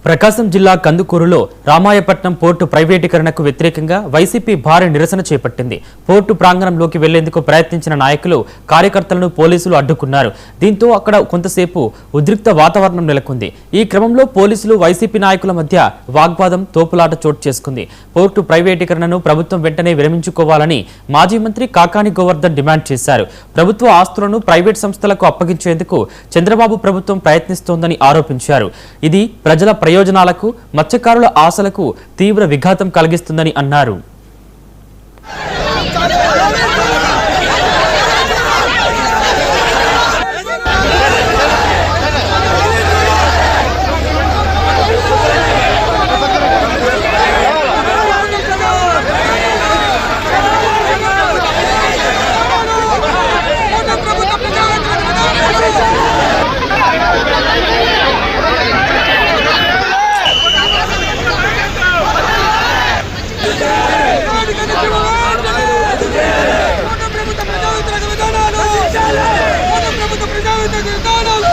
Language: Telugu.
ప్రకాశం జిల్లా కందుకూరులో రామాయపట్నం పోర్టు ప్రైవేటీకరణకు వ్యతిరేకంగా వైసీపీ భారీ నిరసన చేపట్టింది. పోర్టు ప్రాంగణంలోకి వెళ్లేందుకు ప్రయత్నించిన నాయకులు, కార్యకర్తలను పోలీసులు అడ్డుకున్నారు. దీంతో అక్కడ కొంతసేపు ఉద్రిక్త వాతావరణం నెలకొంది. ఈ క్రమంలో పోలీసులు, వైసీపీ నాయకుల మధ్య వాగ్వాదం, తోపులాట చోటు చేసుకుంది. పోర్టు ప్రైవేటీకరణను ప్రభుత్వం వెంటనే విరమించుకోవాలని మాజీ మంత్రి కాకాని గోవర్ధన్ డిమాండ్ చేశారు. ప్రభుత్వ ఆస్తులను ప్రైవేట్ సంస్థలకు అప్పగించేందుకు చంద్రబాబు ప్రభుత్వం ప్రయత్నిస్తోందని ఆరోపించారు. ఇది ప్రజల ప్రయోజనాలకు, మత్స్యకారుల ఆశలకు తీవ్ర విఘాతం కలిగిస్తుందని అన్నారు. ప్రభుత్వ ప్రజావిత విధానాలు